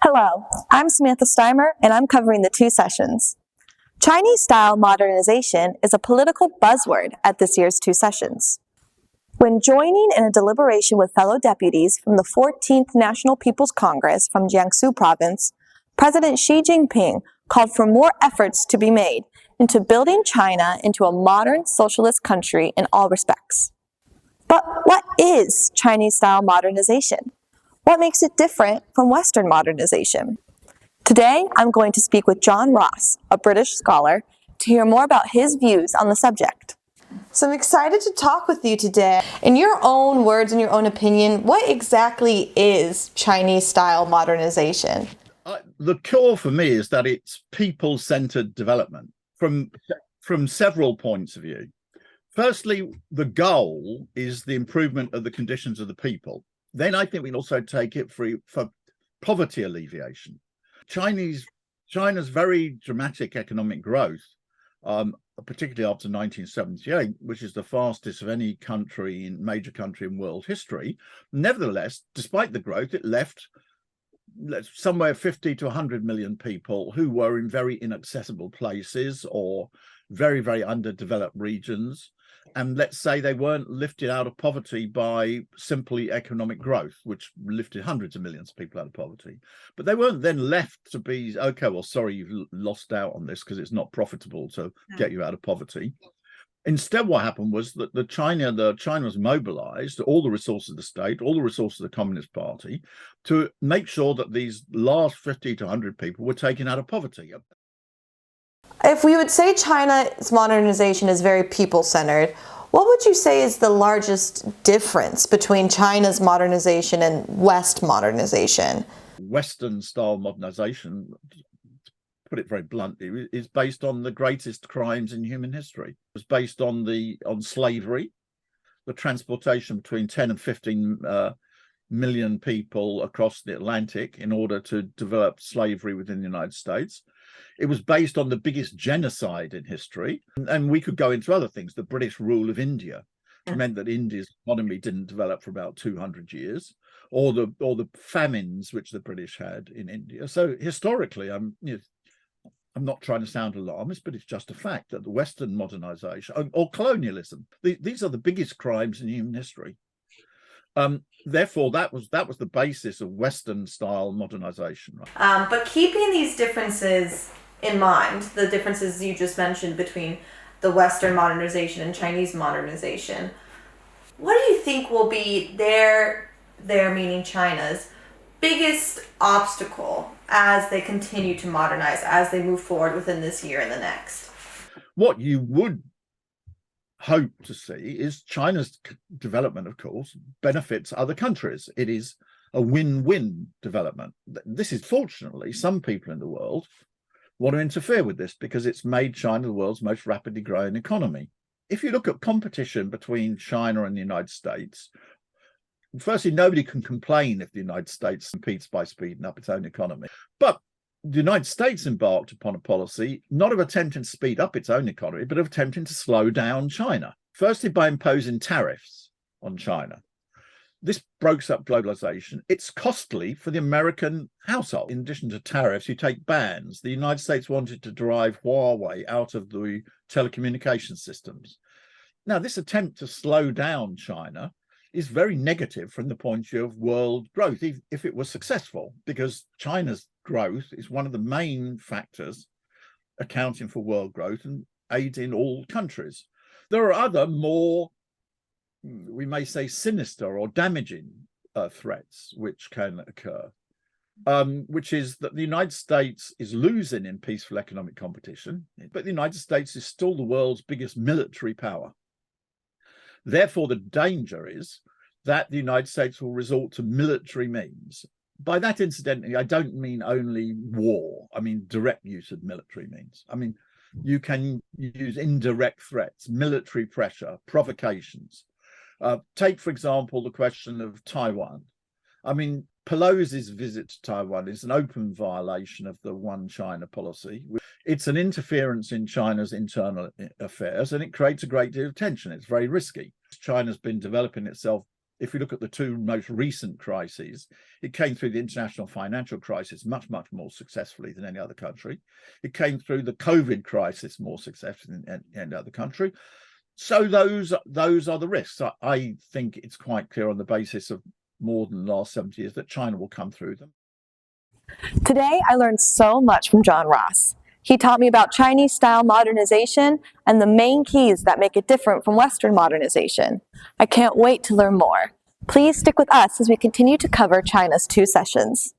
Hello, I'm Samantha Stimer, and I'm covering the two sessions. Chinese-style modernization is a political buzzword at this year's two sessions. When joining in a deliberation with fellow deputies from the 14th National People's Congress from Jiangsu province, President Xi Jinping called for more efforts to be made into building China into a modern socialist country in all respects. But what is Chinese-style modernization? What makes it different from Western modernization? Today, I'm going to speak with John Ross, a British scholar, to hear more about his views on the subject. So I'm excited to talk with you today. In your own words, in your own opinion, what exactly is Chinese-style modernization? The core for me is that it's people-centered development from several points of view. Firstly, the goal is the improvement of the conditions of the people. Then I think we can also take it for poverty alleviation. China's very dramatic economic growth, particularly after 1978, which is the fastest of any major country in world history. Nevertheless, despite the growth, it left somewhere 50 to 100 million people who were in very inaccessible places or very, very underdeveloped regions. And let's say they weren't lifted out of poverty by simply economic growth, which lifted hundreds of millions of people out of poverty. But they weren't then left to be, okay, well, sorry, you've lost out on this because it's not profitable to get you out of poverty. Instead, what happened was that China was mobilized, all the resources of the state, all the resources of the Communist Party, to make sure that these last 50 to 100 people were taken out of poverty. If we would say China's modernization is very people-centered, what would you say is the largest difference between China's modernization and West modernization? Western-style modernization, to put it very bluntly, is based on the greatest crimes in human history. It was based on slavery, the transportation between 10 and 15 million people across the Atlantic in order to develop slavery within the United States. It was based on the biggest genocide in history. And we could go into other things. The British rule of India meant that India's economy didn't develop for about 200 years, or the famines which the British had in India. So historically, I'm not trying to sound alarmist, but it's just a fact that the Western modernization or colonialism, these are the biggest crimes in human history. Therefore, that was the basis of Western-style modernization. Right? But keeping these differences in mind, the differences you just mentioned between the Western modernization and Chinese modernization, what do you think will be their meaning China's biggest obstacle as they continue to modernize, as they move forward within this year and the next? What you would hope to see is China's development, of course, benefits other countries. It is a win-win development. This is, fortunately, some people in the world want to interfere with this because it's made China the world's most rapidly growing economy. If you look at competition between China and the United States, firstly, nobody can complain if the United States competes by speeding up its own economy. But the United States embarked upon a policy not of attempting to speed up its own economy, but of attempting to slow down China. Firstly, by imposing tariffs on China. This breaks up globalization. It's costly for the American household. In addition to tariffs, you take bans. The United States wanted to drive Huawei out of the telecommunication systems. Now, this attempt to slow down China is very negative from the point of view of world growth, if it was successful, because China's growth is one of the main factors accounting for world growth and aiding all countries. There are other more, we may say, sinister or damaging threats which can occur, which is that the United States is losing in peaceful economic competition, but the United States is still the world's biggest military power. Therefore, the danger is that the United States will resort to military means. By that, incidentally, I don't mean only war. I mean direct use of military means. I mean, you can use indirect threats, military pressure, provocations. Take, for example, the question of Taiwan. I mean, Pelosi's visit to Taiwan is an open violation of the One China policy. It's an interference in China's internal affairs, and it creates a great deal of tension. It's very risky. China's been developing itself if you look at the two most recent crises, it came through the international financial crisis much, much more successfully than any other country. It came through the COVID crisis more successfully than any other country. So those are the risks. I think it's quite clear on the basis of more than the last 70 years that China will come through them. Today, I learned so much from John Ross. He taught me about Chinese-style modernization and the main keys that make it different from Western modernization. I can't wait to learn more. Please stick with us as we continue to cover China's 2 sessions.